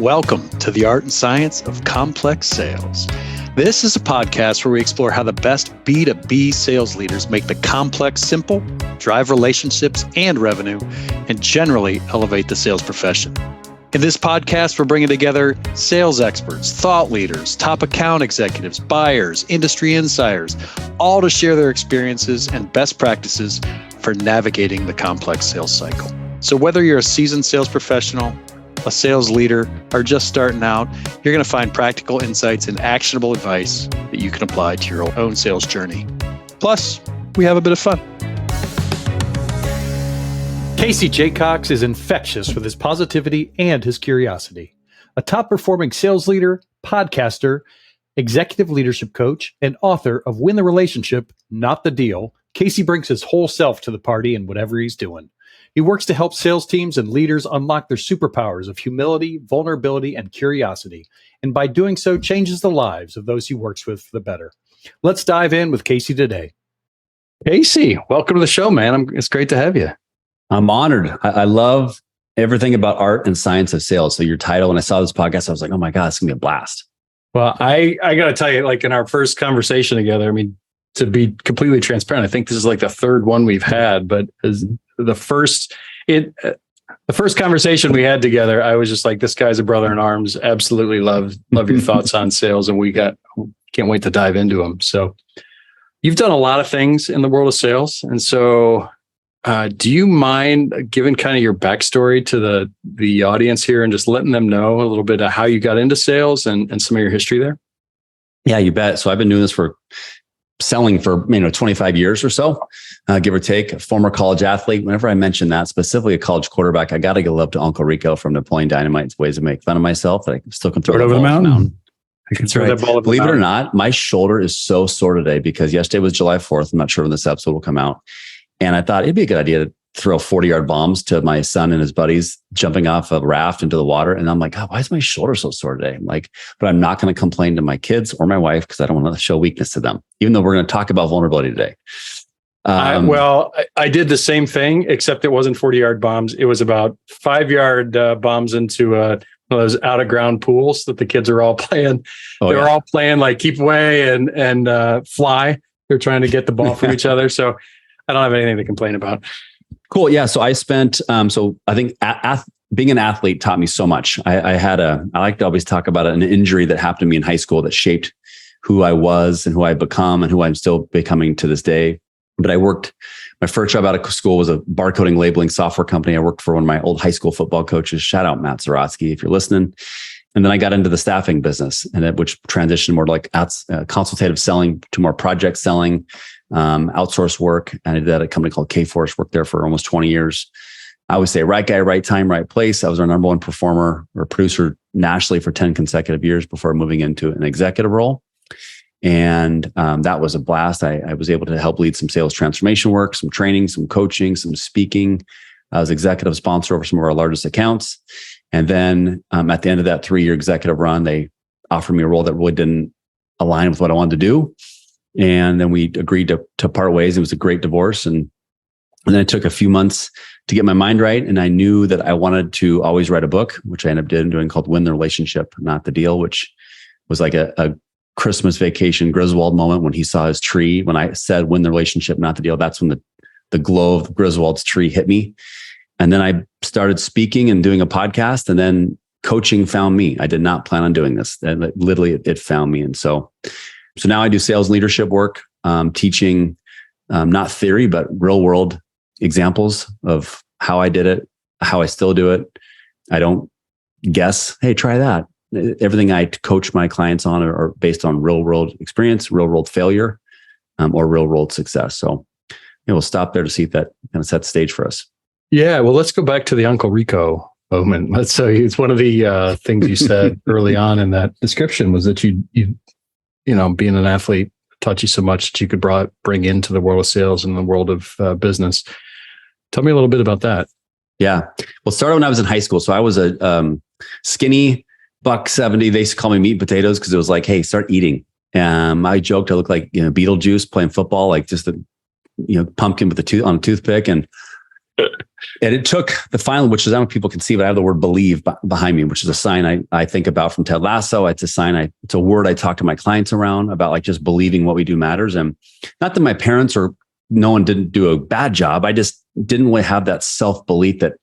Welcome to the Art and Science of Complex Sales. This is a podcast where we explore how the best B2B sales leaders make the complex simple, drive relationships and revenue, and generally elevate the sales profession. In this podcast, we're bringing together sales experts, thought leaders, top account executives, buyers, industry insiders, all to share their experiences and best practices for navigating the complex sales cycle. So whether you're a seasoned sales professional, a sales leader, or just starting out, you're going to find practical insights and actionable advice that you can apply to your own sales journey. Plus, we have a bit of fun. Casey Jaycox is infectious with his positivity and his curiosity. A top-performing sales leader, podcaster, executive leadership coach, and author of Win the Relationship, Not the Deal, Casey brings his whole self to the party in whatever he's doing. He works to help sales teams and leaders unlock their superpowers of humility, vulnerability, and curiosity, and by doing so, changes the lives of those he works with for the better. Let's dive in with Casey today. Casey, welcome to the show, man. It's great to have you. I'm honored. I love everything about art and science of sales. So your title, when I saw this podcast, I was like, oh my God, it's going to be a blast. Well, I got to tell you, like in our first conversation together, I mean, to be completely transparent, I think this is like the third one we've had, but as the first conversation we had together, I was just like, this guy's a brother in arms. Absolutely love your thoughts on sales. And can't wait to dive into them. So you've done a lot of things in the world of sales. And so do you mind giving kind of your backstory to the audience here and just letting them know a little bit of how you got into sales and some of your history there? Yeah, you bet. So I've been doing this for selling for 25 years or so, give or take. A former college athlete. Whenever I mention that, specifically a college quarterback, I got to give love to Uncle Rico from Napoleon Dynamite's ways to make fun of myself that I still can throw it over the mountain. I can throw that ball over the mountain. Believe it or not, my shoulder is so sore today because yesterday was July 4th. I'm not sure when this episode will come out. And I thought it'd be a good idea to throw 40-yard bombs to my son and his buddies jumping off a raft into the water. And I'm like, God, why is my shoulder so sore today? But I'm not going to complain to my kids or my wife because I don't want to show weakness to them, even though we're going to talk about vulnerability today. I did the same thing, except it wasn't 40-yard bombs. It was about 5-yard bombs into one of those out-of-ground pools that the kids are all playing. They're all playing like keep away and fly. They're trying to get the ball from each other. So I don't have anything to complain about. Cool. Yeah. So I spent, I think being an athlete taught me so much. I like to always talk about an injury that happened to me in high school that shaped who I was and who I've become and who I'm still becoming to this day. But my first job out of school was a barcoding labeling software company. I worked for one of my old high school football coaches. Shout out Matt Zaratsky, if you're listening. And then I got into the staffing business, which transitioned more to like consultative selling to more project selling, outsource work. And I did that at a company called K-Force, worked there for almost 20 years. I would say right guy, right time, right place. I was our number one performer or producer nationally for 10 consecutive years before moving into an executive role. And that was a blast. I was able to help lead some sales transformation work, some training, some coaching, some speaking. I was executive sponsor over some of our largest accounts. And then at the end of that 3-year executive run, they offered me a role that really didn't align with what I wanted to do. And then we agreed to part ways. It was a great divorce. And then it took a few months to get my mind right. And I knew that I wanted to always write a book, which I ended up doing called Win the Relationship, Not the Deal, which was like a Christmas vacation Griswold moment when he saw his tree. When I said win the relationship, not the deal, that's when the glow of Griswold's tree hit me. And then I started speaking and doing a podcast, and then coaching found me. I did not plan on doing this. And literally, it found me. And so now I do sales leadership work, teaching not theory, but real world examples of how I did it, how I still do it. I don't guess, hey, try that. Everything I coach my clients on are based on real world experience, real world failure, or real world success. So we'll stop there to see if that kind of sets the stage for us. Yeah, well, let's go back to the Uncle Rico moment. Let's say it's one of the things you said early on in that description was that you being an athlete taught you so much that you could bring into the world of sales and the world of business. Tell me a little bit about that. Yeah, well, it started when I was in high school. So I was a skinny $170. They used to call me meat and potatoes because it was like, hey, start eating. I joked I looked like Beetlejuice playing football, like just the pumpkin with on a toothpick. And And it took the final, which is, I don't know if people can see, but I have the word believe behind me, which is a sign I think about from Ted Lasso. It's a sign it's a word I talk to my clients around about, like just believing what we do matters. And not that my parents or no one didn't do a bad job. I just didn't really have that self-belief that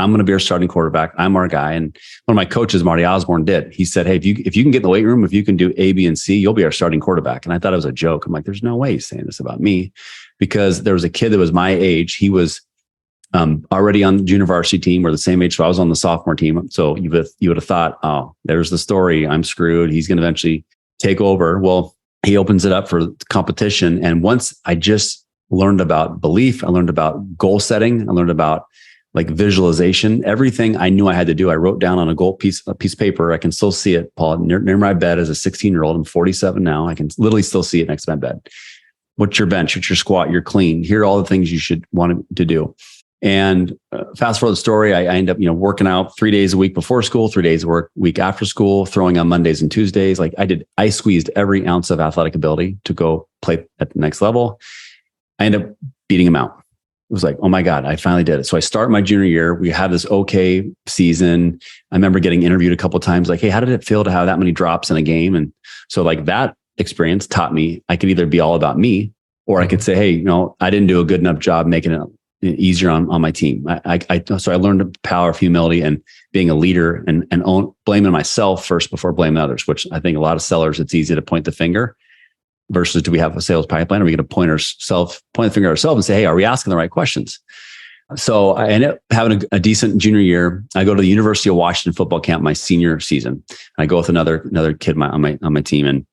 I'm going to be our starting quarterback. I'm our guy. And one of my coaches, Marty Osborne, did. He said, hey, if you can get in the weight room, if you can do A, B, and C, you'll be our starting quarterback. And I thought it was a joke. I'm like, there's no way he's saying this about me, because there was a kid that was my age. He was already on the junior varsity team. We're the same age. So I was on the sophomore team. So you would have thought, oh, there's the story. I'm screwed. He's going to eventually take over. Well, he opens it up for competition. And once I just learned about belief, I learned about goal setting. I learned about like visualization, everything I knew I had to do. I wrote down on a piece of paper. I can still see it, Paul, near my bed as a 16-year-old. I'm 47 now. I can literally still see it next to my bed. What's your bench? What's your squat? Your clean. Here are all the things you should want to do. And fast forward the story, I end up, working out 3 days a week before school, 3 days a week after school, throwing on Mondays and Tuesdays. I squeezed every ounce of athletic ability to go play at the next level. I ended up beating him out. It was like, oh my God, I finally did it. So I start my junior year. We had this okay season. I remember getting interviewed a couple of times, like, hey, how did it feel to have that many drops in a game? And so like that experience taught me I could either be all about me, or I could say, hey, I didn't do a good enough job making it easier on my team. So I learned the power of humility and being a leader and blaming myself first before blaming others, which I think a lot of sellers, it's easy to point the finger. Versus, do we have a sales pipeline? Are we going to point the finger at ourselves and say, hey, are we asking the right questions? So I ended up having a decent junior year. I go to the University of Washington football camp my senior season. I go with another kid on my team, and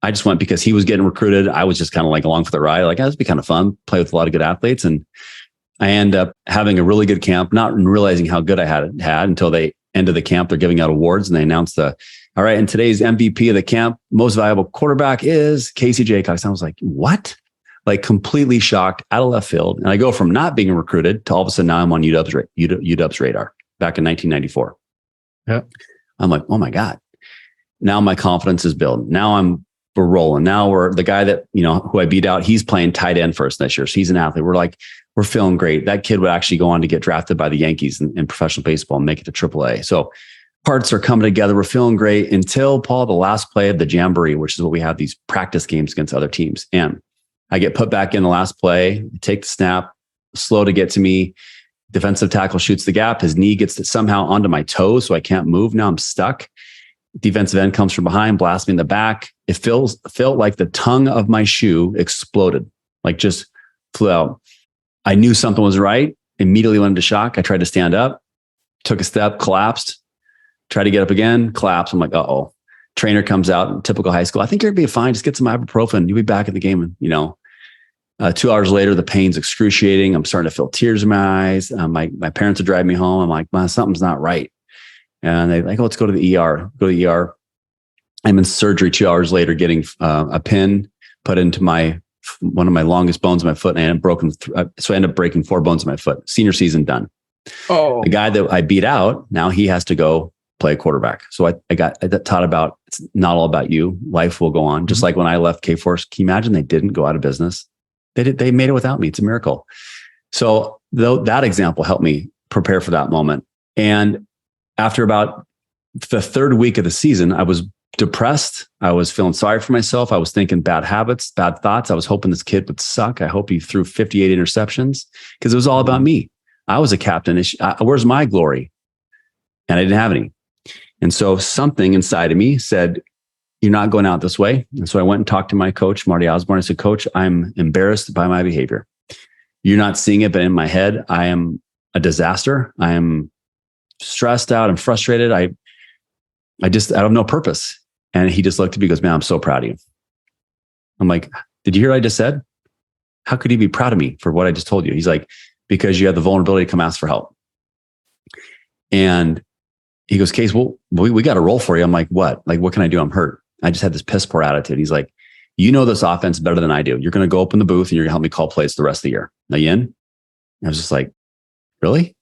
I just went because he was getting recruited. I was just kind of like along for the ride. Like, this would be kind of fun, play with a lot of good athletes. And I end up having a really good camp, not realizing how good I had until they end of the camp. They're giving out awards, and they announced all right, and today's MVP of the camp, most valuable quarterback, is Casey Jaycox. And I was like, what? Like, completely shocked, out of left field. And I go from not being recruited to all of a sudden now I'm on UW's radar back in 1994. Yeah. I'm like, oh my God. Now my confidence is built. Now we're rolling. Now the guy that, who I beat out, he's playing tight end for us this year. So he's an athlete. We're feeling great. That kid would actually go on to get drafted by the Yankees in professional baseball and make it to AAA. So parts are coming together. We're feeling great until, Paul, the last play of the Jamboree, which is what we have these practice games against other teams. And I get put back in the last play, take the snap, slow to get to me. Defensive tackle shoots the gap. His knee gets somehow onto my toes, so I can't move. Now I'm stuck. Defensive end comes from behind, blasts me in the back. It felt like the tongue of my shoe exploded, like just flew out. I knew something was right. Immediately went into shock. I tried to stand up, took a step, collapsed. Tried to get up again, collapse. I'm like, uh-oh. Trainer comes out, typical high school. I think you're going to be fine. Just get some ibuprofen. You'll be back in the game. And, 2 hours later, the pain's excruciating. I'm starting to feel tears in my eyes. My parents are driving me home. I'm like, man, something's not right. And they're like, oh, let's go to the ER. Go to the ER. I'm in surgery 2 hours later, getting a pin put into one of my longest bones in my foot. And so I ended up breaking 4 bones in my foot. Senior season done. Oh. The guy that I beat out, now he has to go play quarterback. So I got taught about, it's not all about you. Life will go on. Just like when I left K-Force, can you imagine they didn't go out of business? They made it without me. It's a miracle. So that example helped me prepare for that moment. And after about the third week of the season, I was depressed. I was feeling sorry for myself. I was thinking bad habits, bad thoughts. I was hoping this kid would suck. I hope he threw 58 interceptions, because it was all about me. I was a captain. Where's my glory? And I didn't have any. And so something inside of me said, you're not going out this way. And so I went and talked to my coach, Marty Osborne. I said, Coach, I'm embarrassed by my behavior. You're not seeing it, but in my head, I am a disaster. I am stressed out and frustrated. I have no purpose. And he just looked at me and goes, man, I'm so proud of you. I'm like, did you hear what I just said? How could you be proud of me for what I just told you? He's like, because you have the vulnerability to come ask for help. And he goes, Case, well, we got a role for you. I'm like, what? Like, what can I do? I'm hurt. I just had this piss poor attitude. He's like, you know this offense better than I do. You're going to go up in the booth and you're going to help me call plays the rest of the year. Are you in? And I was just like, really?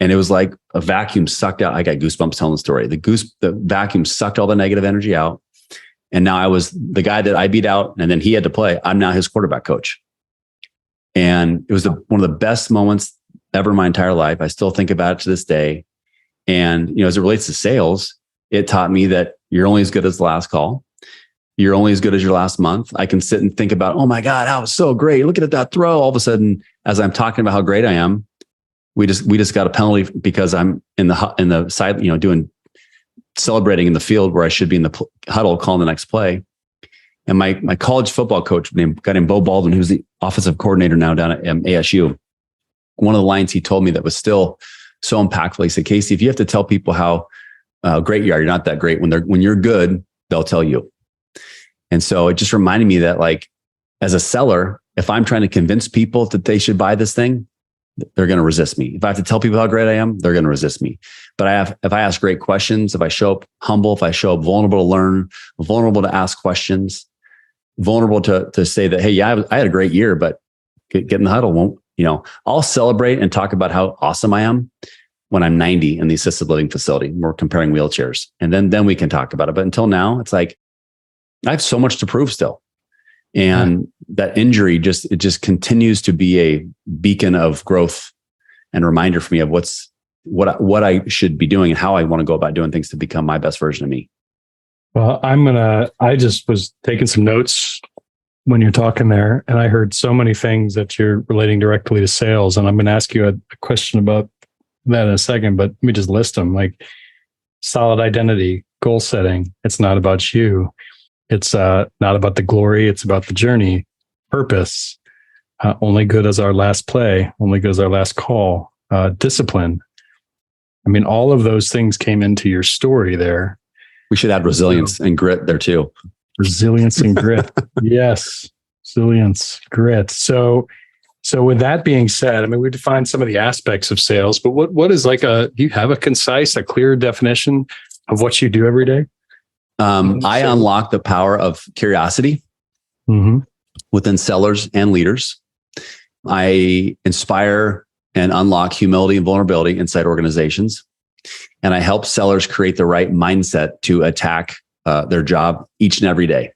And it was like a vacuum sucked out. I got goosebumps telling the story. The vacuum sucked all the negative energy out. And now I was the guy that I beat out, and then he had to play. I'm now his quarterback coach. And it was one of the best moments ever in my entire life. I still think about it to this day. And, as it relates to sales, it taught me that you're only as good as the last call. You're only as good as your last month. I can sit and think about, oh my God, that was so great. Look at that throw. All of a sudden, as I'm talking about how great I am, we just got a penalty because I'm in the side, celebrating in the field where I should be in the huddle calling the next play. And my college football coach, a guy named Bo Baldwin, who's the offensive coordinator now down at ASU, one of the lines he told me that was still so impactful. He said, Casey, if you have to tell people how great you are, you're not that great. When you're good, they'll tell you. And so it just reminded me that, like, as a seller, if I'm trying to convince people that they should buy this thing, they're going to resist me. If I have to tell people how great I am, they're going to resist me. But if I ask great questions, if I show up humble, if I show up vulnerable to learn, vulnerable to ask questions, vulnerable to say that, hey, yeah, I had a great year, but get in the huddle. I'll celebrate and talk about how awesome I am when I'm 90 in the assisted living facility. We're comparing wheelchairs, and then we can talk about it. But until now, it's like, I have so much to prove still. And that injury just continues to be a beacon of growth and reminder for me of what I should be doing and how I want to go about doing things to become my best version of me. Well, I just was taking some notes when you're talking there, and I heard so many things that you're relating directly to sales. And I'm going to ask you a question about that in a second, but let me just list them. Like, solid identity, goal setting. It's not about you. It's not about the glory. It's about the journey. Purpose. Only good as our last play. Only good as our last call. Discipline. I mean, all of those things came into your story there. We should add resilience and grit there too. Resilience and grit. Yes. Resilience, grit. So with that being said, I mean, we defined some of the aspects of sales, but what is do you have a concise, a clear definition of what you do every day? I unlock the power of curiosity within sellers and leaders. I inspire and unlock humility and vulnerability inside organizations. And I help sellers create the right mindset to attack their job each and every day,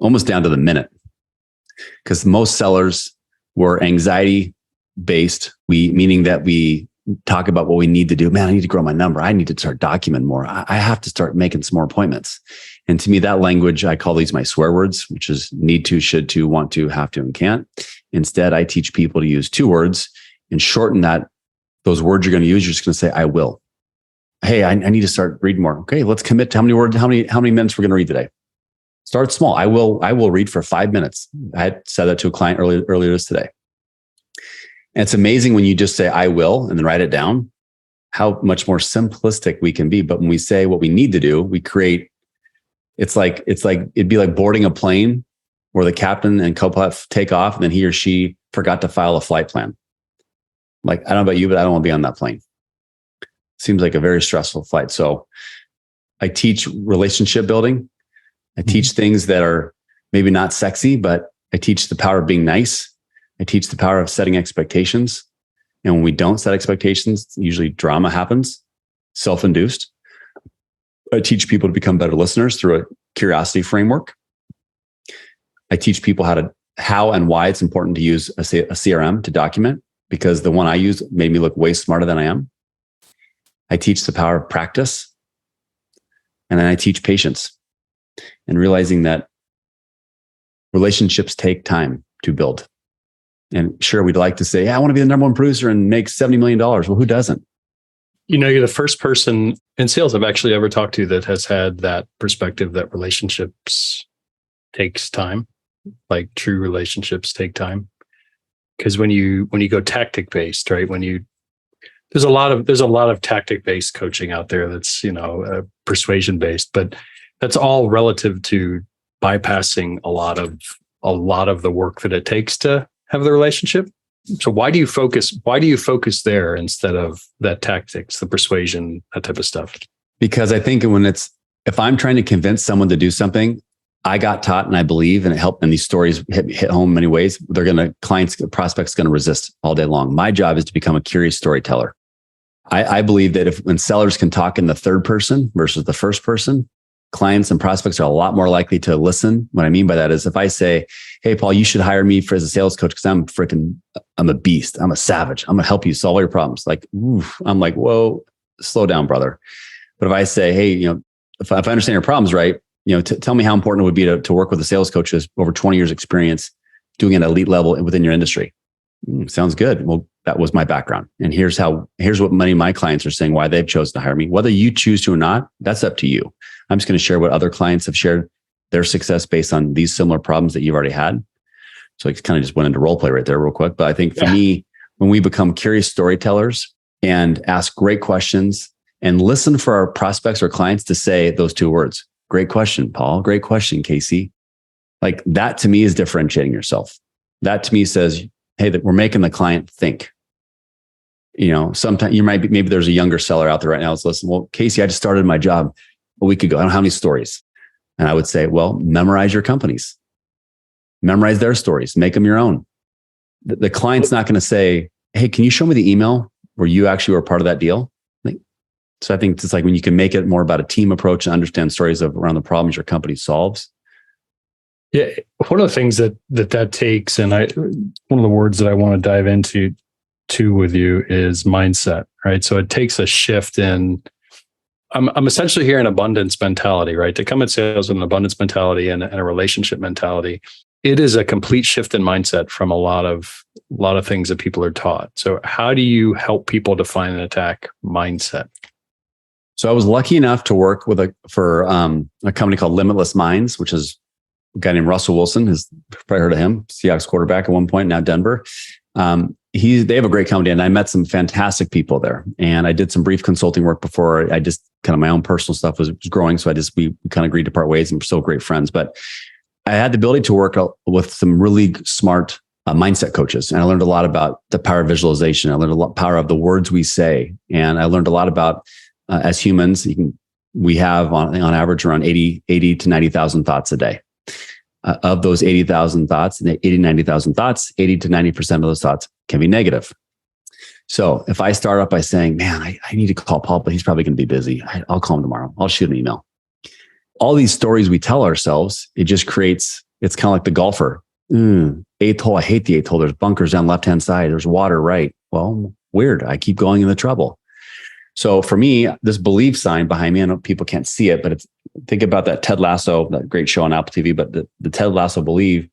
almost down to the minute. Because most sellers were anxiety based, meaning that we talk about what we need to do. Man, I need to grow my number. I need to start documenting more. I have to start making some more appointments. And to me, that language, I call these my swear words, which is need to, should to, want to, have to, and can't. Instead, I teach people to use 2 words and shorten those words you're going to use. You're just going to say, I will. Hey, I need to start reading more. Okay, let's commit to how many words, how many minutes we're going to read today. Start small. I will read for 5 minutes. I had said that to a client earlier this today. And it's amazing when you just say, I will, and then write it down, how much more simplistic we can be. But when we say what we need to do, we create, it'd be like boarding a plane where the captain and co-pilot take off and then he or she forgot to file a flight plan. Like, I don't know about you, but I don't want to be on that plane. Seems like a very stressful flight. So I teach relationship building. I teach things that are maybe not sexy, but I teach the power of being nice. I teach the power of setting expectations. And when we don't set expectations, usually drama happens, self-induced. I teach people to become better listeners through a curiosity framework. I teach people how and why it's important to use a CRM to document, because the one I used made me look way smarter than I am. I teach the power of practice. And then I teach patience and realizing that relationships take time to build. And sure, we'd like to say, yeah, I want to be the number one producer and make $70 million. Well, who doesn't? You're the first person in sales I've actually ever talked to that has had that perspective that relationships takes time, like true relationships take time. Because when you go tactic based, right? There's a lot of tactic based coaching out there that's persuasion based, but that's all relative to bypassing a lot of the work that it takes to have the relationship. So why do you focus there instead of that tactics, the persuasion, that type of stuff? Because I think if I'm trying to convince someone to do something, I got taught and I believe, and it helped, and these stories hit home in many ways, prospects going to resist all day long. My job is to become a curious storyteller. I believe that when sellers can talk in the third person versus the first person, clients and prospects are a lot more likely to listen. What I mean by that is if I say, hey, Paul, you should hire me as a sales coach because I'm a beast. I'm a savage. I'm going to help you solve all your problems. Like, oof, I'm like, whoa, slow down, brother. But if I say, hey, if I understand your problems right, tell me how important it would be to work with a sales coach who's over 20 years experience doing an elite level within your industry. Sounds good. Well, that was my background. And here's what many of my clients are saying, why they've chosen to hire me. Whether you choose to or not, that's up to you. I'm just going to share what other clients have shared their success based on these similar problems that you've already had. So I kind of just went into role play right there real quick. But I think for me, when we become curious storytellers and ask great questions and listen for our prospects or clients to say those two words, great question, Paul. Great question, Casey. Like that to me is differentiating yourself. That to me says, hey, that we're making the client think. Sometimes maybe there's a younger seller out there right now that's listening. Well, Casey, I just started my job a week ago. I don't have any stories. And I would say, well, memorize your companies, memorize their stories, make them your own. The client's not going to say, hey, can you show me the email where you actually were part of that deal? So I think it's like when you can make it more about a team approach and understand stories around the problems your company solves. Yeah. One of the things that takes, and one of the words that I want to dive into with you is mindset, right? So it takes a shift in, I'm essentially hearing abundance mentality, right? To come at sales with an abundance mentality and a relationship mentality, it is a complete shift in mindset from a lot of things that people are taught. So how do you help people define and attack mindset? So I was lucky enough to work for a company called Limitless Minds, which is a guy named Russell Wilson. Has probably heard of him, Seahawks quarterback at one point, now Denver. They have a great company, and I met some fantastic people there. And I did some brief consulting work before I just kind of my own personal stuff was growing. So we kind of agreed to part ways, and we're still great friends. But I had the ability to work with some really smart mindset coaches, and I learned a lot about the power of visualization. I learned a lot power of the words we say, and I learned a lot about as humans, we have on average around 80 to 90,000 thoughts a day. Of those 80,000 thoughts, 90,000 thoughts, 80 to 90% of those thoughts can be negative. So if I start up by saying, man, I need to call Paul, but he's probably going to be busy. I'll call him tomorrow. I'll shoot an email. All these stories we tell ourselves, it just creates, it's kind of like the golfer. Eighth hole, I hate the eighth hole. There's bunkers down left-hand side. There's water right. Well, weird. I keep going in the trouble. So for me, this belief sign behind me, I know people can't see it, but think about that Ted Lasso, that great show on Apple TV, but the Ted Lasso believe.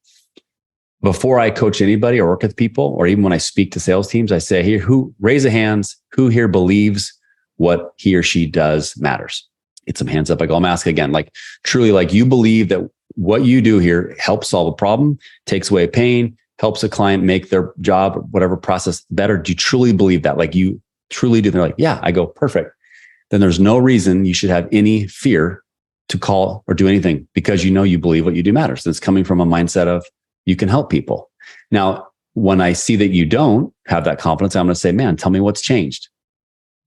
Before I coach anybody or work with people, or even when I speak to sales teams, I say, here, raise the hands, who here believes what he or she does matters? Get some hands up. I go, I'm asking again, like truly, like you believe that what you do here helps solve a problem, takes away pain, helps a client make their job, whatever process better. Do you truly believe that? Like you truly do? They're like, yeah. I go, perfect. Then there's no reason you should have any fear to call or do anything because you believe what you do matters. And it's coming from a mindset of you can help people. Now, when I see that you don't have that confidence, I'm going to say, man, tell me what's changed.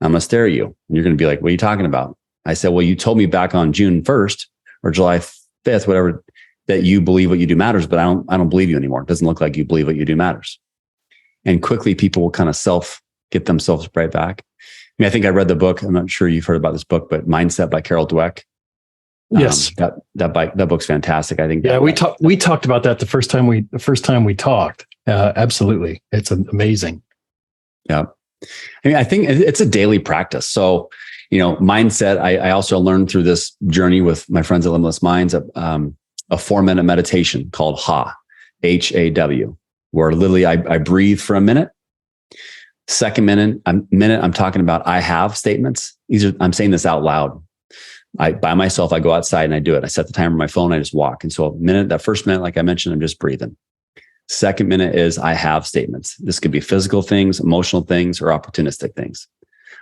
I'm going to stare at you. And you're going to be like, what are you talking about? I said, well, you told me back on June 1st or July 5th, whatever, that you believe what you do matters, but I don't believe you anymore. It doesn't look like you believe what you do matters. And quickly people will kind of get themselves right back. I mean, I think I read the book. I'm not sure you've heard about this book, but Mindset by Carol Dweck. Yes. That book's fantastic. I think. Yeah. We talked about that the first time we talked. Absolutely. It's amazing. Yeah. I mean, I think it's a daily practice. So, mindset, I also learned through this journey with my friends at Limitless Minds, a 4-minute meditation called HAW, where literally I breathe for a minute. Second minute, I'm talking about I have statements. I'm saying this out loud. By myself, I go outside and I do it. I set the timer on my phone. I just walk. And so that first minute, like I mentioned, I'm just breathing. Second minute is I have statements. This could be physical things, emotional things, or opportunistic things.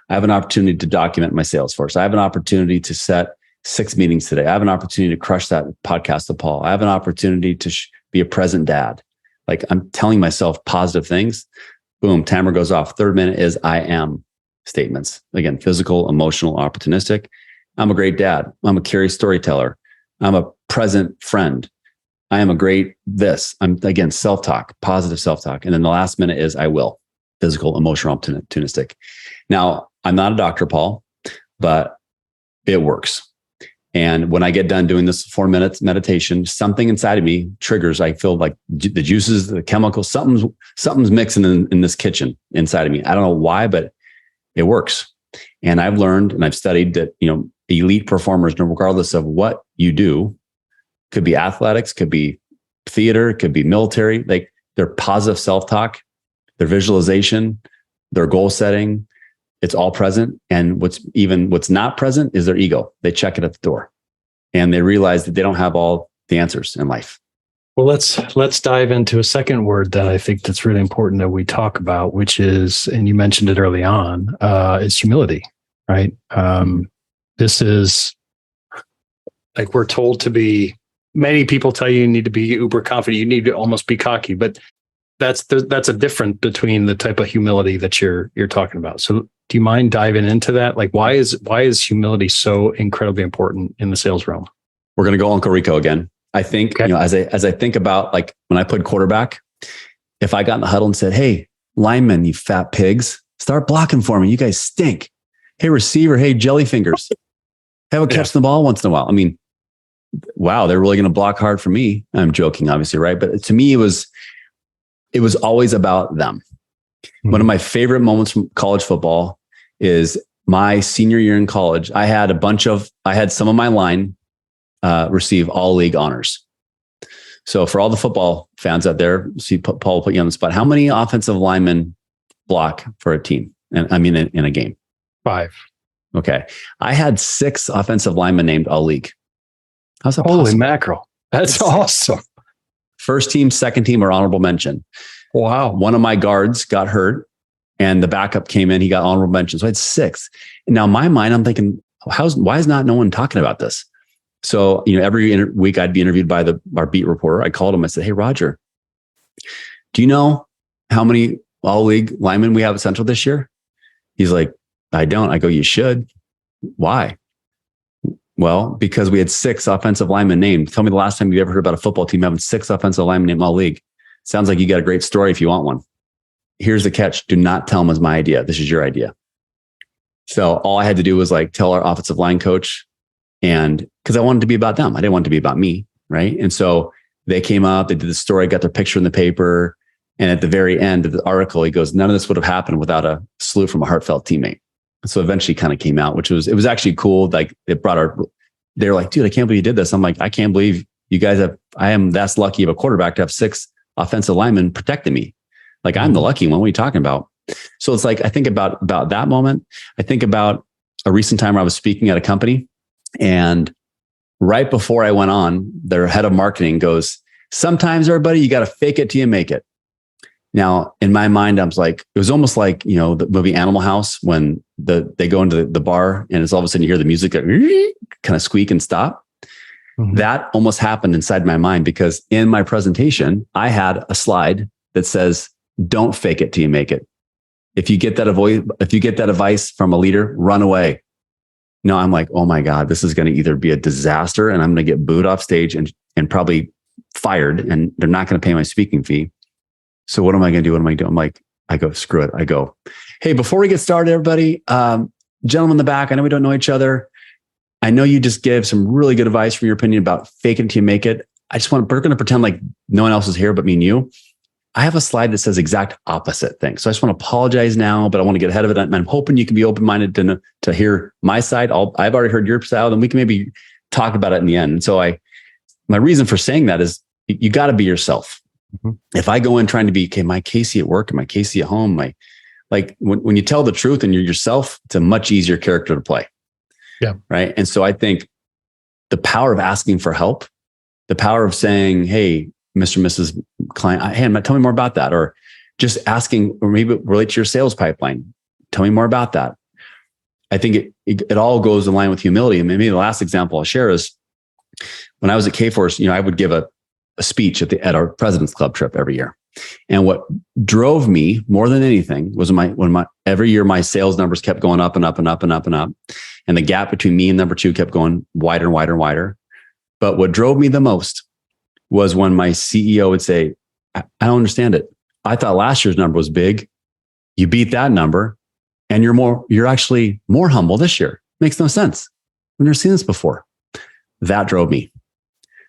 I have an opportunity to document my sales force. I have an opportunity to set 6 meetings today. I have an opportunity to crush that podcast with Paul. I have an opportunity to be a present dad. Like I'm telling myself positive things. Boom, timer goes off. Third minute is I am statements. Again, physical, emotional, opportunistic. I'm a great dad. I'm a curious storyteller. I'm a present friend. I am a great this. I'm again, self-talk, positive self-talk. And then the last minute is I will, physical, emotional, opportunistic. Now, I'm not a doctor, Paul, but it works. And when I get done doing this 4 minutes meditation, something inside of me triggers. I feel like the juices, the chemicals, something's mixing in this kitchen inside of me. I don't know why, but it works. And I've learned and I've studied that, elite performers, regardless of what you do, could be athletics, could be theater, could be military, like their positive self-talk, their visualization, their goal setting, it's all present. And what's not present is their ego. They check it at the door and they realize that they don't have all the answers in life. Well, let's dive into a second word that I think that's really important that we talk about, which is, and you mentioned it early on, is humility, right? This is like we're told to be. Many people tell you need to be uber confident. You need to almost be cocky, but that's a difference between the type of humility that you're talking about. So, do you mind diving into that? Like, why is humility so incredibly important in the sales realm? We're going to go Uncle Rico again. I think, okay. As I think about like when I played quarterback, if I got in the huddle and said, "Hey, linemen, you fat pigs, start blocking for me. You guys stink. Hey, receiver, hey, jelly fingers, have a catch the ball once in a while." I mean, wow, they're really going to block hard for me. I'm joking, obviously, right? But to me, it was always about them. Mm-hmm. One of my favorite moments from college football is my senior year in college. I had some of my line receive all league honors. So for all the football fans out there, see, Paul will put you on the spot. How many offensive linemen block for a team? And I mean, in a game? 5. Okay. I had 6 offensive linemen named all league. How's that possible? Holy mackerel. That's awesome. First team, second team, or honorable mention. Wow. One of my guards got hurt and the backup came in. He got honorable mention. So I had 6. And now in my mind, I'm thinking, why is not no one talking about this? So, every week I'd be interviewed by our beat reporter. I called him. I said, "Hey, Roger, do you know how many all league linemen we have at Central this year?" He's like, "I don't." I go, "You should." "Why?" "Well, because we had 6 offensive linemen named. Tell me the last time you ever heard about a football team having 6 offensive linemen named all league. Sounds like you got a great story if you want one. Here's the catch. Do not tell them it's my idea. This is your idea." So all I had to do was like tell our offensive line coach, and because I wanted to be about them. I didn't want it to be about me. Right. And so they came up, they did the story, got their picture in the paper. And at the very end of the article, he goes, "None of this would have happened without a salute from a heartfelt teammate." So eventually kind of came out, it was actually cool. Like they're like, "Dude, I can't believe you did this." I'm like, "I can't believe you guys I am that's lucky of a quarterback to have 6 offensive linemen protecting me. Like I'm the lucky one. What are you talking about?" So it's like, I think about that moment. I think about a recent time where I was speaking at a company, and right before I went on, their head of marketing goes, "Sometimes, everybody, you got to fake it till you make it." Now, in my mind, I was like, it was almost like, the movie Animal House when they go into the bar and it's all of a sudden you hear the music kind of squeak and stop. Mm-hmm. That almost happened inside my mind because in my presentation, I had a slide that says, "Don't fake it till you make it. If you get that advice from a leader, run away." No, I'm like, oh my God, this is going to either be a disaster and I'm going to get booed off stage and probably fired and they're not going to pay my speaking fee. So what am I going to do? What am I doing? I'm like, I go, screw it. I go, "Hey, before we get started, everybody, gentlemen in the back, I know we don't know each other. I know you just gave some really good advice from your opinion about fake it till you make it. We're going to pretend like no one else is here but me and you. I have a slide that says exact opposite thing. So I just want to apologize now, but I want to get ahead of it. And I'm hoping you can be open-minded to hear my side. I've already heard your side, and we can maybe talk about it in the end." And so my reason for saying that is you got to be yourself. Mm-hmm. If I go in trying to be, okay, my Casey at work and my Casey at home, when you tell the truth and you're yourself, it's a much easier character to play. Yeah. Right. And so I think the power of asking for help, the power of saying, "Hey, Mr. and Mrs. Client, hey, tell me more about that." Or just asking, or maybe relate to your sales pipeline. Tell me more about that. I think it all goes in line with humility. And maybe the last example I'll share is when I was at K-Force, I would give a speech at our President's Club trip every year. And what drove me more than anything was when every year my sales numbers kept going up and up and up and up and up. And the gap between me and number 2 kept going wider and wider and wider. But what drove me the most was when my CEO would say, "I don't understand it. I thought last year's number was big. You beat that number and you're actually more humble this year. Makes no sense. I've never seen this before." That drove me.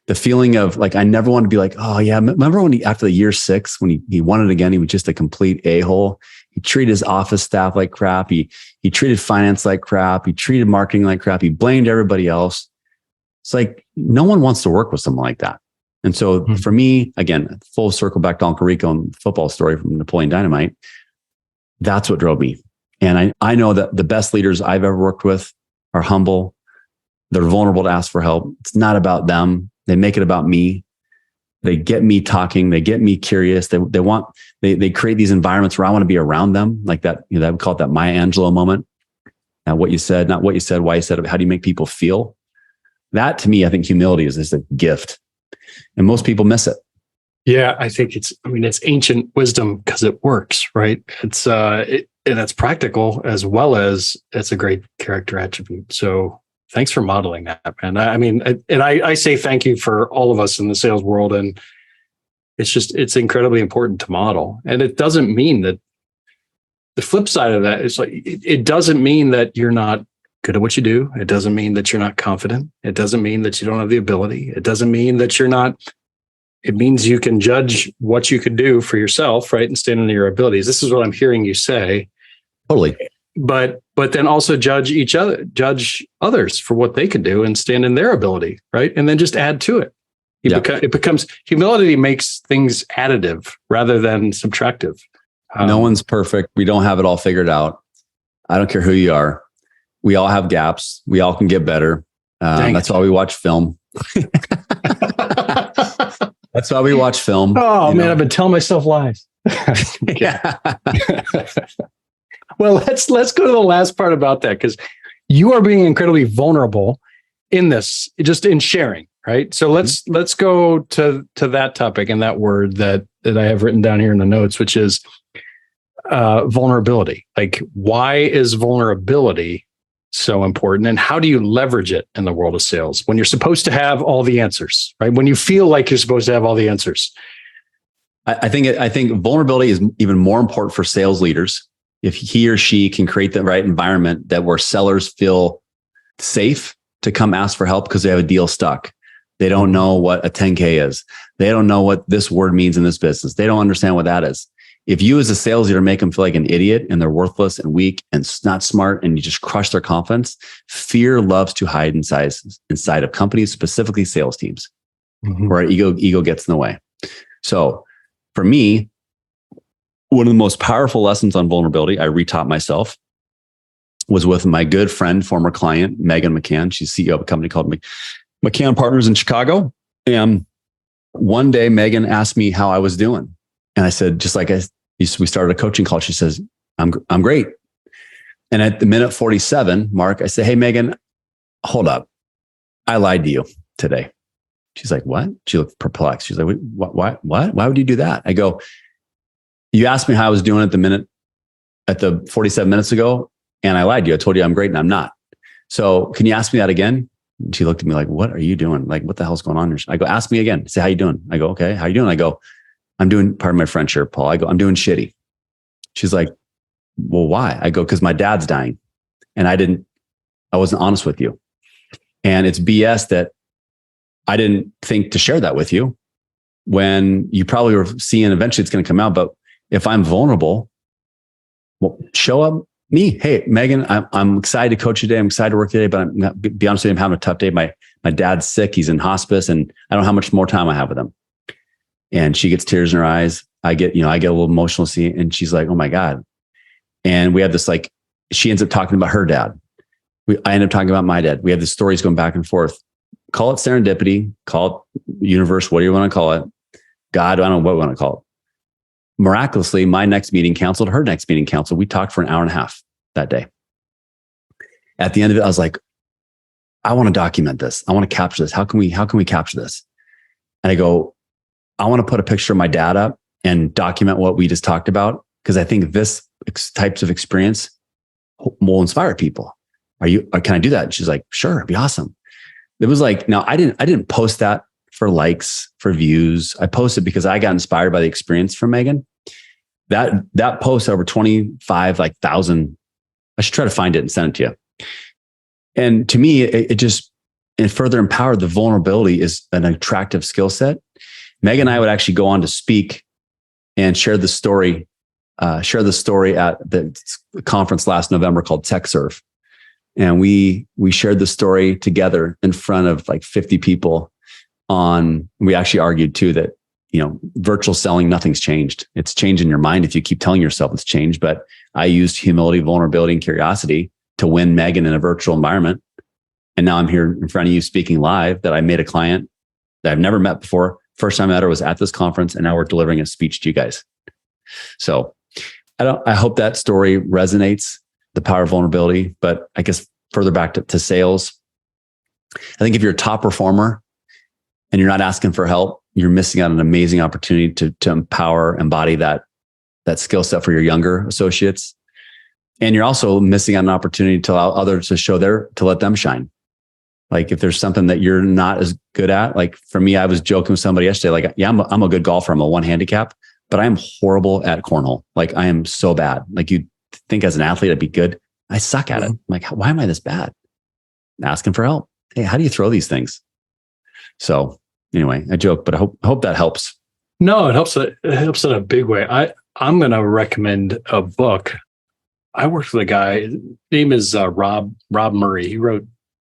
The feeling of like, I never wanted to be like, oh yeah. Remember when after the year 6, when he won it again, he was just a complete a-hole. He treated his office staff like crap. He treated finance like crap. He treated marketing like crap. He blamed everybody else. It's like, no one wants to work with someone like that. And so for me, again, full circle back to Uncle Rico and football story from Napoleon Dynamite. That's what drove me. And I know that the best leaders I've ever worked with are humble. They're vulnerable to ask for help. It's not about them. They make it about me. They get me talking. They get me curious. They create these environments where I want to be around them. Like that, I would call it that Maya Angelou moment. Now, what you said, not what you said, why you said it, how do you make people feel? That to me, I think humility is just a gift. And most people miss it. Yeah, I think it's ancient wisdom because it works, right? And it's practical as well as it's a great character attribute. So thanks for modeling that, man. I say thank you for all of us in the sales world. And it's incredibly important to model. And it doesn't mean that the flip side of that is like, it doesn't mean that you're not good at what you do. It doesn't mean that you're not confident. It doesn't mean that you don't have the ability. It doesn't mean that you're not. It means you can judge what you could do for yourself, right? And stand on your abilities. This is what I'm hearing you say. Totally. But then also judge others for what they can do and stand in their ability, right? And then just add to it. It becomes humility makes things additive rather than subtractive. No one's perfect. We don't have it all figured out. I don't care who you are. We all have gaps. We all can get better. That's why we watch film. That's why we watch film. Oh man, I've been telling myself lies. Yeah. Well, let's go to the last part about that, because you are being incredibly vulnerable in this, just in sharing, right? So let's go to that topic and that word that I have written down here in the notes, which is vulnerability. Like, why is vulnerability so important, and how do you leverage it in the world of sales when you're supposed to have all the answers, right? When you feel like you're supposed to have all the answers. I think vulnerability is even more important for sales leaders if he or she can create the right environment that where sellers feel safe to come ask for help because they have a deal stuck. They don't know what a 10K is. They don't know what this word means in this business. They don't understand what that is. If you as a sales leader make them feel like an idiot and they're worthless and weak and not smart and you just crush their confidence, fear loves to hide inside of companies, specifically sales teams, where ego gets in the way. So for me, one of the most powerful lessons on vulnerability I retaught myself was with my good friend, former client, Megan McCann. She's CEO of a company called McCann Partners in Chicago. And one day Megan asked me how I was doing. And I said, just like we started a coaching call, she says, I'm great. And at the minute 47 mark, I said, hey, Megan, hold up. I lied to you today. She's like, what? She looked perplexed. She's like, what? Why would you do that? I go, you asked me how I was doing at the 47 minutes ago, and I lied to you. I told you I'm great and I'm not. So can you ask me that again? And she looked at me like, what are you doing? Like, what the hell's going on here? I go, ask me again. Say, how you doing? I go, okay, how you doing? I go, I'm doing, pardon my French here, Paul. I go, I'm doing shitty. She's like, well, why? I go, because my dad's dying. And I wasn't honest with you. And it's BS that I didn't think to share that with you when you probably were seeing eventually it's going to come out. But if I'm vulnerable, well, show up me. Hey, Megan, I'm excited to coach today. I'm excited to work today, but I'm not, be honest with you, I'm having a tough day. My dad's sick. He's in hospice and I don't know how much more time I have with him. And she gets tears in her eyes. I get a little emotional seeing, and she's like, oh my God. And we have this, like, she ends up talking about her dad. I end up talking about my dad. We have the stories going back and forth. Call it serendipity, call it universe, what do you want to call it? God, I don't know what we want to call it. Miraculously, my next meeting canceled, her next meeting canceled. We talked for an hour and a half that day. At the end of it, I was like, I want to document this. I want to capture this. How can we capture this? And I go, I want to put a picture of my dad up and document what we just talked about, because I think this types of experience will inspire people. Can I do that? And she's like, sure, it'd be awesome. It was like, now I didn't post that for likes, for views. I posted because I got inspired by the experience from Megan. That post over 25,000. I should try to find it and send it to you. And to me, it just and further empowered, the vulnerability is an attractive skill set. Meg and I would actually go on to speak and share the story at the conference last November called TechServe. And we shared the story together in front of like 50 people we actually argued too that, virtual selling, nothing's changed. It's changed in your mind if you keep telling yourself it's changed. But I used humility, vulnerability, and curiosity to win Megan in a virtual environment. And now I'm here in front of you speaking live that I made a client that I've never met before. First time I met her was at this conference, and now we're delivering a speech to you guys. So I hope that story resonates, the power of vulnerability. But I guess further back to sales, I think if you're a top performer and you're not asking for help, you're missing out on an amazing opportunity to embody that skill set for your younger associates. And you're also missing out on an opportunity to allow others to let them shine. Like if there's something that you're not as good at, like for me, I was joking with somebody yesterday, like, yeah, I'm a good golfer. I'm a 1 handicap, but I'm horrible at cornhole. Like I am so bad. Like you'd think as an athlete, I'd be good. I suck at it. I'm like, why am I this bad? Asking for help. Hey, how do you throw these things? So anyway, I joke, but I hope that helps. No, it helps. It helps in a big way. I'm going to recommend a book. I worked with a guy. His name is Rob Murray.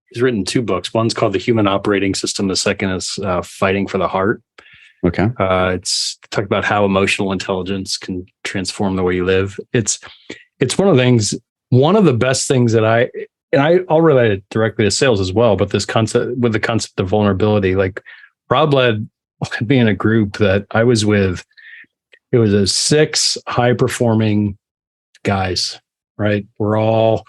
He's written 2 books. One's called The Human Operating System. The second is Fighting for the Heart. Okay. It's talk about how emotional intelligence can transform the way you live. It's one of the things. One of the best things that I'll relate it directly to sales as well. But the concept of vulnerability, like Rob led me in a group that I was with. It was a 6 high performing guys. Right, we're all.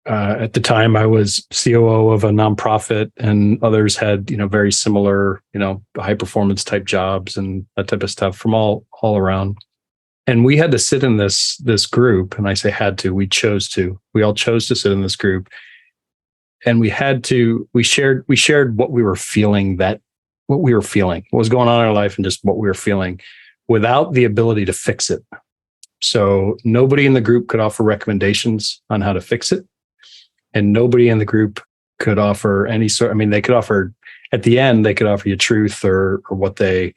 At the time, I was COO of a nonprofit, and others had, very similar, high performance type jobs and that type of stuff from all around. And we had to sit in this group, and I say had to. We all chose to sit in this group, and we shared what we were feeling, what was going on in our life, and just what we were feeling, without the ability to fix it. So nobody in the group could offer recommendations on how to fix it. And nobody in the group could offer any sort. I mean, they could offer at the end. They could offer you truth or what they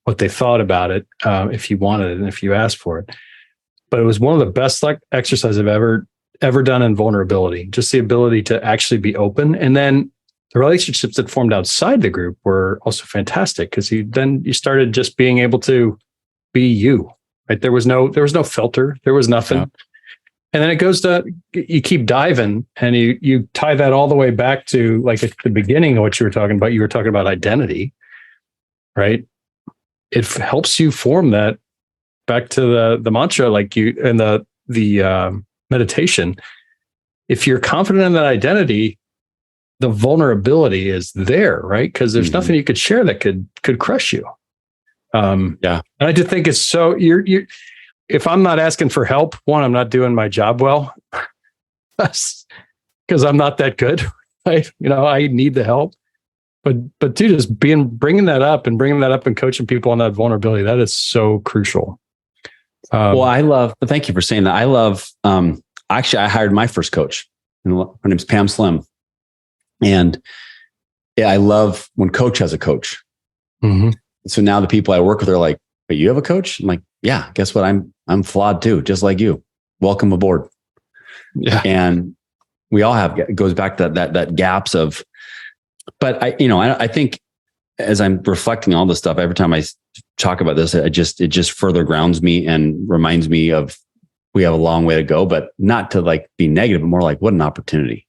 thought about it if you wanted it and if you asked for it. But it was one of the best exercises I've ever done in vulnerability. Just the ability to actually be open, and then the relationships that formed outside the group were also fantastic because you started just being able to be you. Right? There was no filter. There was nothing. Yeah. And then it goes to, you keep diving and you tie that all the way back to like at the beginning of what you were talking about. You were talking about identity, right? It helps you form that back to the mantra, like you and the meditation. If you're confident in that identity, the vulnerability is there, right? Because there's nothing you could share that could crush you. And I just think it's so if I'm not asking for help, one, I'm not doing my job well because I'm not that good. Right? I need the help. But two, just bringing that up and coaching people on that vulnerability, that is so crucial. Thank you for saying that. I love, actually, I hired my first coach. And her name's Pam Slim. And yeah, I love when coach has a coach. Mm-hmm. So now the people I work with are like, but you have a coach? I'm like, yeah, guess what? I'm flawed too, just like you. Welcome aboard. Yeah. And we all have, it goes back to that gaps of, but I think as I'm reflecting on all this stuff, every time I talk about this, it just further grounds me and reminds me of we have a long way to go, but not to like be negative, but more like what an opportunity.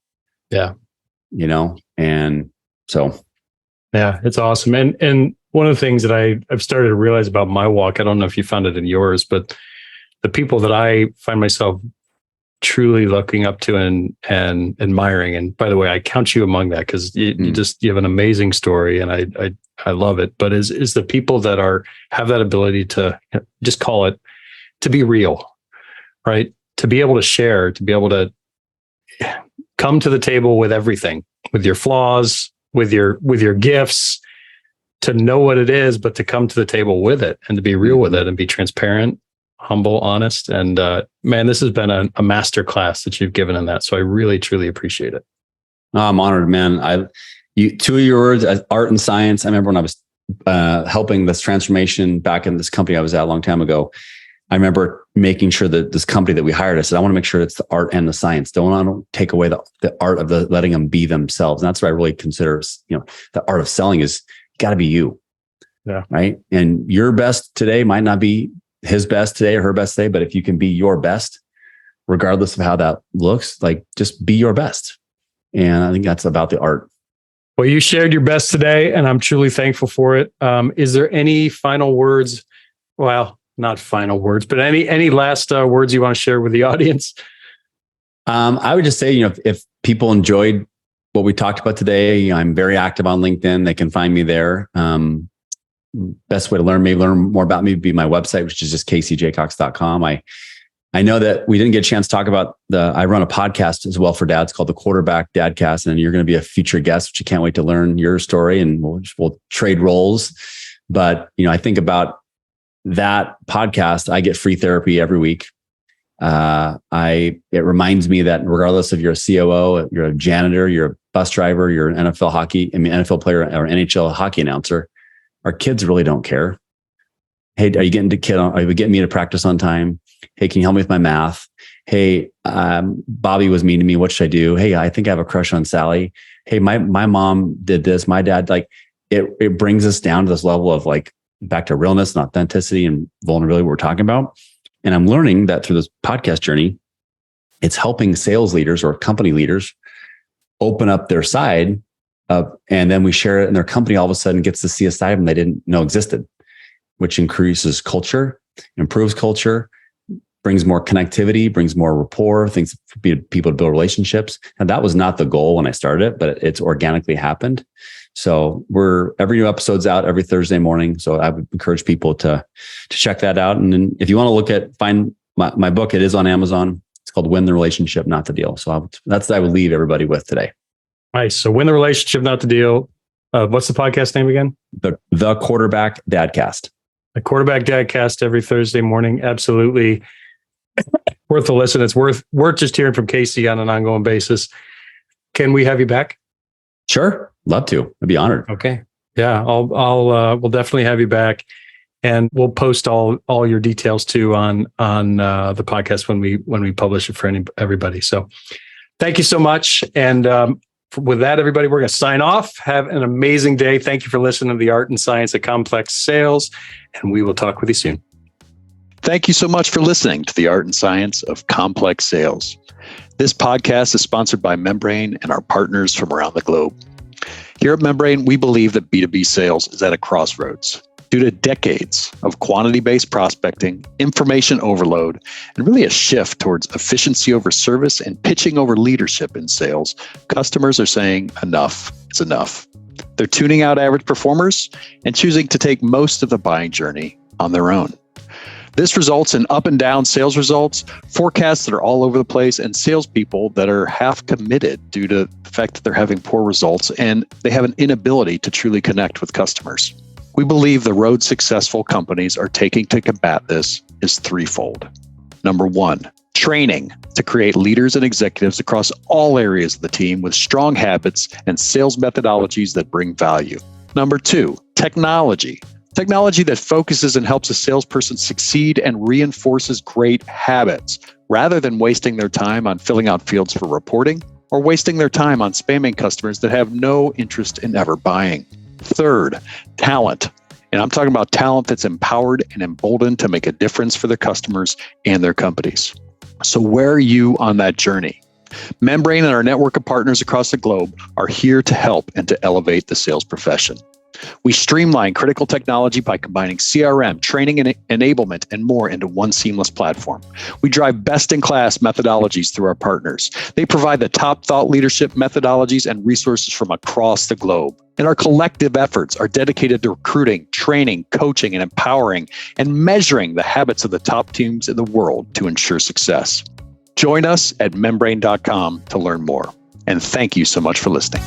Yeah. And so. Yeah, it's awesome. And one of the things that I've started to realize about my walk, I don't know if you found it in yours, but the people that I find myself truly looking up to and admiring. And by the way, I count you among that because you have an amazing story and I love it. But is the people that have that ability to just call it, to be real, right? To be able to share, to be able to come to the table with everything, with your flaws, with your gifts, to know what it is, but to come to the table with it and to be real with it and be transparent, humble, honest. And man, this has been a master class that you've given in that. So I really, truly appreciate it. Oh, I'm honored, man. Two of your words, art and science. I remember when I was helping this transformation back in this company I was at a long time ago. I remember making sure that this company that we hired, I said, I want to make sure it's the art and the science. Don't want to take away the art of letting them be themselves. And that's what I really consider, the art of selling is got to be you. Yeah. Right. And your best today might not be his best today or her best today, but if you can be your best, regardless of how that looks, like just be your best. And I think that's about the art. Well, you shared your best today, and I'm truly thankful for it. Is there any final words? Well, not final words, but any last words you want to share with the audience? I would just say, if people enjoyed what we talked about today, I'm very active on LinkedIn. They can find me there. Best way to learn more about me would be my website, which is just caseyjaycox.com. I know that we didn't get a chance to talk about I run a podcast as well for dads called the Quarterback Dadcast, and you're going to be a featured guest, which you can't wait to learn your story, and we'll trade roles. But, I think about that podcast, I get free therapy every week. It reminds me that regardless if you're a COO, you're a janitor, you're a bus driver, you're an NFL player or NHL hockey announcer, our kids really don't care. Hey, are you getting me to practice on time? Hey, can you help me with my math? Hey, Bobby was mean to me. What should I do? Hey, I think I have a crush on Sally. Hey, my mom did this. My dad, it brings us down to this level of back to realness and authenticity and vulnerability we're talking about. And I'm learning that through this podcast journey, it's helping sales leaders or company leaders open up their side up, and then we share it, and their company all of a sudden gets to see a side of them they didn't know existed, which increases culture, improves culture, brings more connectivity, brings more rapport, things for people to build relationships. And that was not the goal when I started it, but it's organically happened. So every new episode's out every Thursday morning. So I would encourage people to check that out. And then if you want to find my book, it is on Amazon. It's called Win the Relationship, Not the Deal. So that's what I would leave everybody with today. Nice. So Win the Relationship, Not the Deal. What's the podcast name again? The Quarterback Dadcast. The Quarterback Dadcast every Thursday morning. Absolutely worth a listen. It's worth just hearing from Casey on an ongoing basis. Can we have you back? Sure. Love to. I'd be honored. Okay. Yeah. We'll definitely have you back, and we'll post all your details too on the podcast when we publish it for everybody. So thank you so much. And with that, everybody, we're going to sign off. Have an amazing day. Thank you for listening to the Art and Science of Complex Sales, and we will talk with you soon. Thank you so much for listening to the Art and Science of Complex Sales. This podcast is sponsored by Membrane and our partners from around the globe. Here at Membrane, we believe that B2B sales is at a crossroads. Due to decades of quantity-based prospecting, information overload, and really a shift towards efficiency over service and pitching over leadership in sales, customers are saying enough is enough. They're tuning out average performers and choosing to take most of the buying journey on their own. This results in up and down sales results, forecasts that are all over the place, and salespeople that are half committed due to the fact that they're having poor results and they have an inability to truly connect with customers. We believe the road successful companies are taking to combat this is threefold. Number one, training to create leaders and executives across all areas of the team with strong habits and sales methodologies that bring value. Number two, technology that focuses and helps a salesperson succeed and reinforces great habits rather than wasting their time on filling out fields for reporting or wasting their time on spamming customers that have no interest in ever buying. Third, talent. And I'm talking about talent that's empowered and emboldened to make a difference for their customers and their companies. So where are you on that journey? Membrane and our network of partners across the globe are here to help and to elevate the sales profession. We streamline critical technology by combining CRM, training and enablement, and more into one seamless platform. We drive best-in-class methodologies through our partners. They provide the top thought leadership methodologies and resources from across the globe. And our collective efforts are dedicated to recruiting, training, coaching, and empowering, and measuring the habits of the top teams in the world to ensure success. Join us at membrane.com to learn more. And thank you so much for listening.